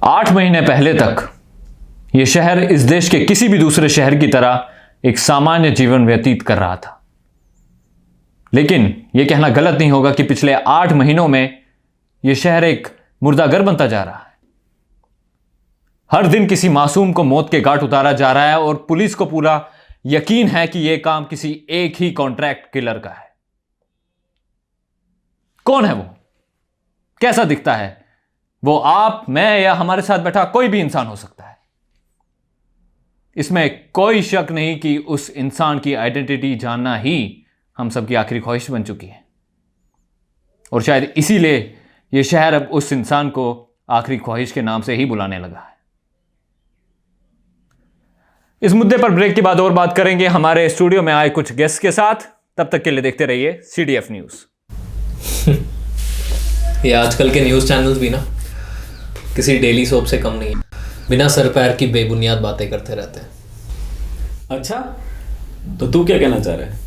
8 महीने पहले तक यह शहर इस देश के किसी भी दूसरे शहर की तरह एक सामान्य जीवन व्यतीत कर रहा था। लेकिन यह कहना गलत नहीं होगा कि पिछले 8 महीनों में यह शहर एक मुर्दाघर बनता जा रहा है। हर दिन किसी मासूम को मौत के घाट उतारा जा रहा है और पुलिस को पूरा यकीन है कि यह काम किसी एक ही कॉन्ट्रैक्ट किलर का है। कौन है वो? कैसा दिखता है वो? आप, मैं या हमारे साथ बैठा कोई भी इंसान हो सकता है। इसमें कोई शक नहीं कि उस इंसान की आइडेंटिटी जानना ही हम सबकी आखिरी ख्वाहिश बन चुकी है। और शायद इसीलिए यह शहर अब उस इंसान को आखिरी ख्वाहिश के नाम से ही बुलाने लगा है। इस मुद्दे पर ब्रेक के बाद और बात करेंगे हमारे स्टूडियो में आए कुछ गेस्ट के साथ। तब तक के लिए देखते रहिए CDF न्यूज। ये आजकल के न्यूज़ चैनल्स भी ना किसी डेली सोप से कम नहीं है। बिना सर पैर की बेबुनियाद बातें करते रहते हैं। अच्छा, तो तू क्या कहना चाह रहा है?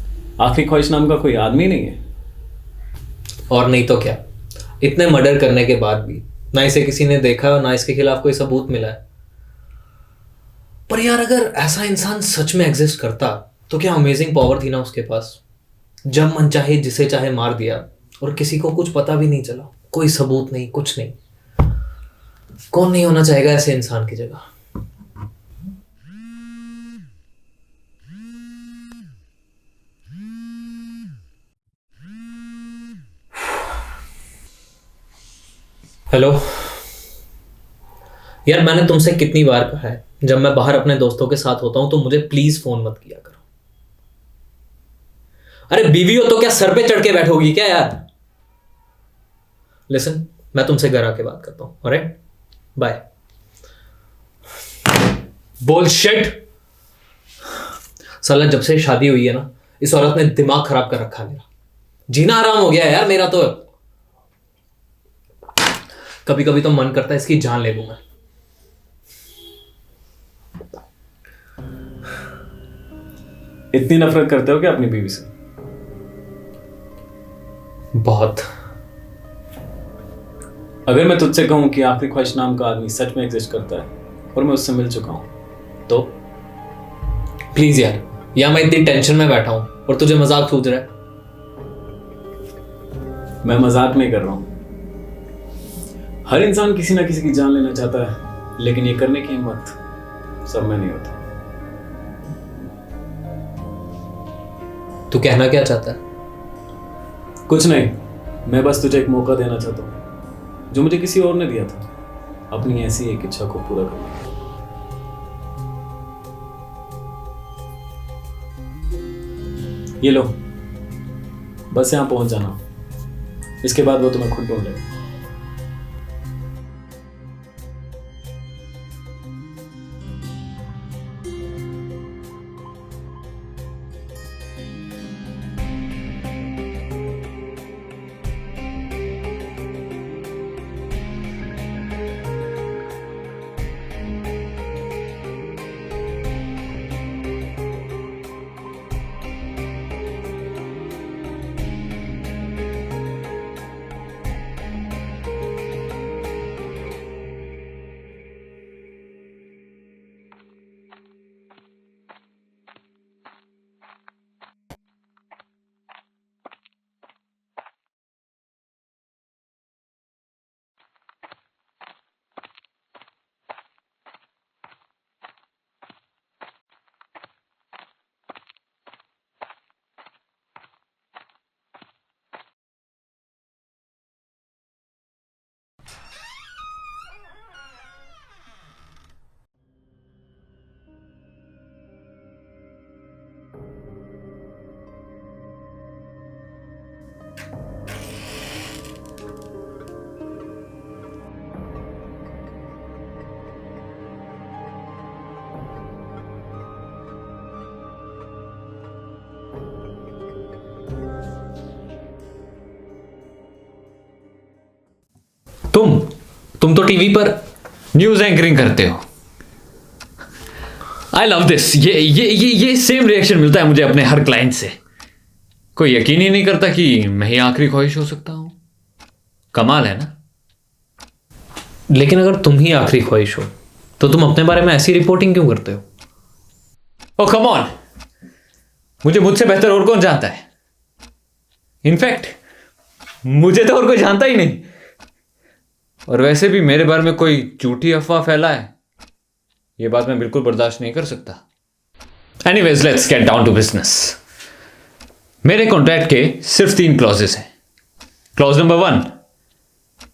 आखिरी ख्वाहिश नाम का कोई आदमी नहीं है? और नहीं तो क्या, इतने मर्डर करने के बाद भी ना इसे किसी ने देखा और ना इसके खिलाफ कोई सबूत मिला है। पर यार, अगर ऐसा इंसान सच में एग्जिस्ट करता तो क्या अमेजिंग पावर थी ना उसके पास। जब मन चाहे जिसे चाहे मार दिया और किसी को कुछ पता भी नहीं चला, कोई सबूत नहीं, कुछ नहीं। कौन नहीं होना चाहेगा ऐसे इंसान की जगह? हेलो यार, मैंने तुमसे कितनी बार कहा है, जब मैं बाहर अपने दोस्तों के साथ होता हूं तो मुझे प्लीज फोन मत किया करो। अरे बीवी हो तो क्या सर पे चढ़ के बैठोगी क्या यार? लिसन, मैं तुमसे घर आके बात करता हूं। Alright, bye. बुलशिट। साला जब से शादी हुई है ना, इस औरत ने दिमाग खराब कर रखा है मेरा। जीना आराम हो गया है यार मेरा तो। कभी कभी तो मन करता है इसकी जान ले लूं मैं। इतनी नफरत करते हो क्या अपनी बीवी से? बहुत। अगर मैं तुझसे कहूं कि आखिरी ख्वाहिश नाम का आदमी सच में एग्जिस्ट करता है और मैं उससे मिल चुका हूं तो? प्लीज यार, या मैं इतनी टेंशन में बैठा हूं और तुझे मजाक सूझ रहा है? मैं मजाक नहीं कर रहा हूं। हर इंसान किसी ना किसी की जान लेना चाहता है, लेकिन ये करने की हिम्मत सब में नहीं होती। तू कहना क्या चाहता है? कुछ नहीं, मैं बस तुझे एक मौका देना चाहता हूं जो मुझे किसी और ने दिया था, अपनी ऐसी एक इच्छा को पूरा करने का। ये लो, बस यहां पहुंच जाना। इसके बाद वो तुम्हें खुद ढूंढ लेगा। तुम तो टीवी पर न्यूज एंकरिंग करते हो। I love this. ये सेम रिएक्शन मिलता है मुझे अपने हर क्लाइंट से। कोई यकीन ही नहीं करता कि मैं ही आखिरी ख्वाहिश हो सकता हूं। कमाल है ना। लेकिन अगर तुम ही आखिरी ख्वाहिश हो तो तुम अपने बारे में ऐसी रिपोर्टिंग क्यों करते हो? ओ कम ऑन, मुझे मुझसे बेहतर और कौन जानता है? इनफैक्ट मुझे तो और कोई जानता ही नहीं। और वैसे भी मेरे बारे में कोई झूठी अफवाह फैला है, यह बात मैं बिल्कुल बर्दाश्त नहीं कर सकता। Anyways let's get down to business. मेरे कॉन्ट्रैक्ट के सिर्फ 3 क्लॉजेस हैं। क्लॉज नंबर 1,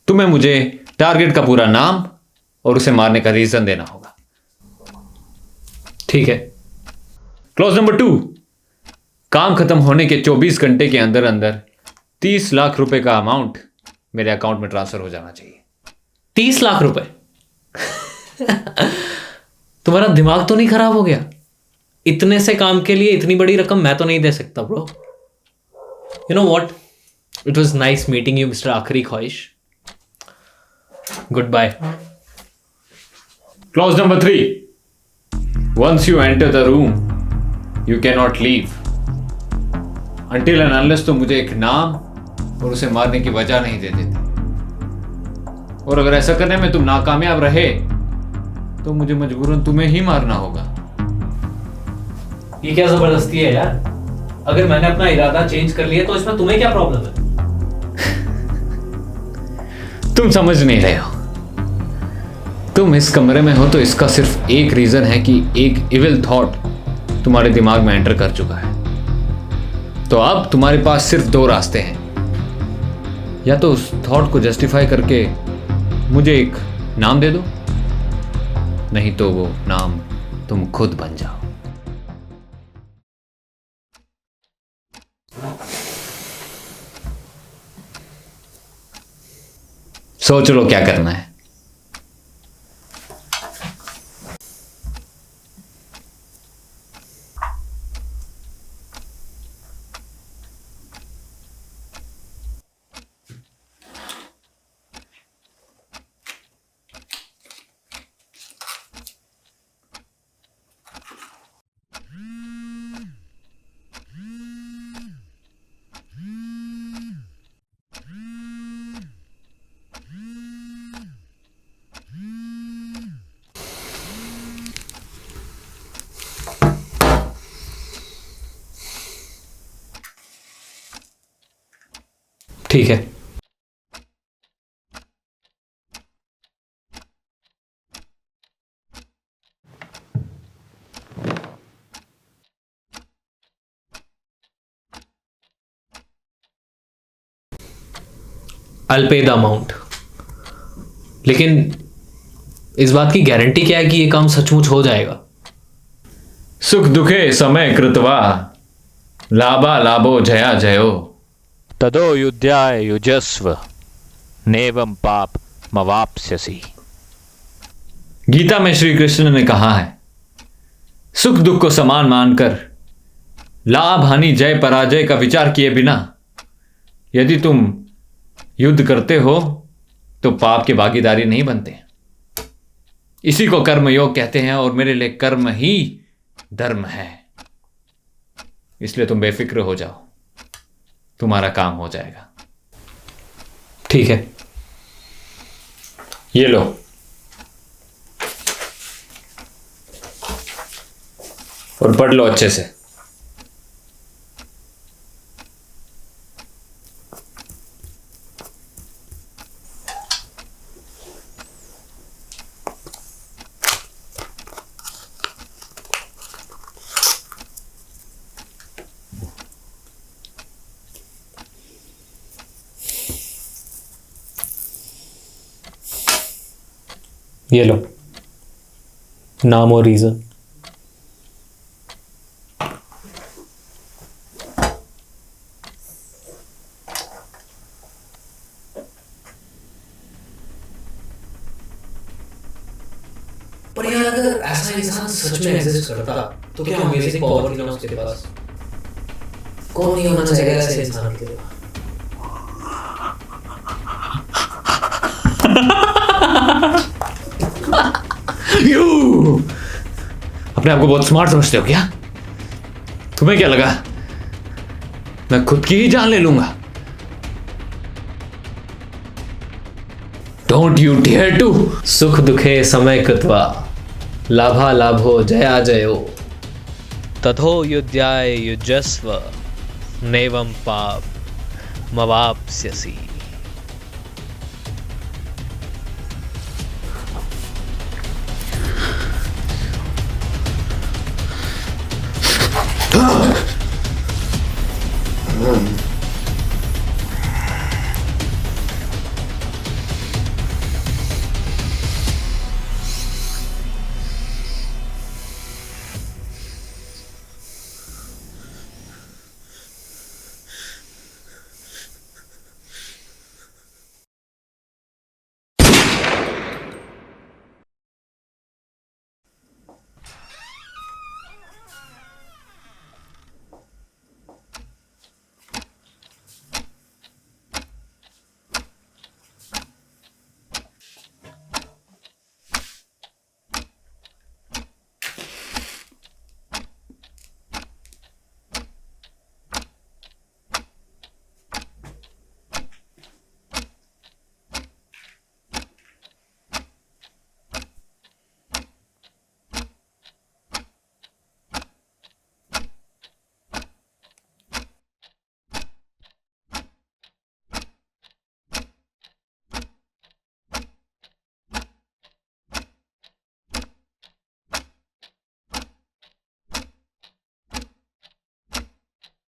तुम्हें मुझे टारगेट का पूरा नाम और उसे मारने का रीजन देना होगा। ठीक है। क्लॉज नंबर 2, काम खत्म होने के 24 घंटे के अंदर अंदर 30 लाख रुपए का अमाउंट मेरे अकाउंट में ट्रांसफर हो जाना चाहिए। 30 लाख रुपए? तुम्हारा दिमाग तो नहीं खराब हो गया? इतने से काम के लिए इतनी बड़ी रकम मैं तो नहीं दे सकता bro. You know what, it was nice meeting you mister आखिरी ख्वाहिश। Good bye. Clause number 3, once you enter the room you can not leave until and unless तुम मुझे एक नाम और उसे मारने की वजह नहीं दे देते। और अगर ऐसा करने में तुम नाकामयाब रहे तो मुझे मजबूरन तुम्हें ही मारना होगा। ये क्या जबरदस्ती है यार? अगर मैंने अपना इरादा चेंज कर लिया तो इसमें तुम्हें क्या प्रॉब्लम है? तुम समझ नहीं रहे हो। तुम इस कमरे में हो तो इसका सिर्फ एक रीजन है कि एक इविल थॉट तुम्हारे दिमाग में एंटर कर चुका है। तो अब तुम्हारे पास सिर्फ 2 रास्ते हैं, या तो उस थॉट को जस्टिफाई करके मुझे एक नाम दे दो, नहीं तो वो नाम तुम खुद बन जाओ। सोच लो क्या करना है। ठीक है। I'll pay the amount। लेकिन इस बात की गारंटी क्या है कि ये काम सचमुच हो जाएगा? सुख दुखे समय कृत्वा लाभा लाभो जया जयो तदो युद्धाय युजस्व नेवम पाप मवाप्स्यसि। गीता में श्री कृष्ण ने कहा है, सुख दुख को समान मानकर लाभ हानि जय पराजय का विचार किए बिना यदि तुम युद्ध करते हो तो पाप की भागीदारी नहीं बनते। इसी को कर्म योग कहते हैं और मेरे लिए कर्म ही धर्म है। इसलिए तुम बेफिक्र हो जाओ, तुम्हारा काम हो जाएगा। ठीक है। ये लो। और पढ़ लो अच्छे से। ये लो, नाम और रीजन। पर यार अगर ऐसा इंसान सच में एग्जिस्ट करता तो क्या अमेजिंग पावर थी ना उसके पास। कौन नहीं होना चाहेगा ऐसे इंसान के लिए। यू अपने आप को बहुत स्मार्ट समझते हो क्या? तुम्हें क्या लगा मैं खुद की ही जान ले लूंगा? Don't you dare to. सुख दुखे समय कृत्वा लाभा लाभो जया जयो। तथो युध्याय युजस्व नैवं पाप मवाप्स्यसि।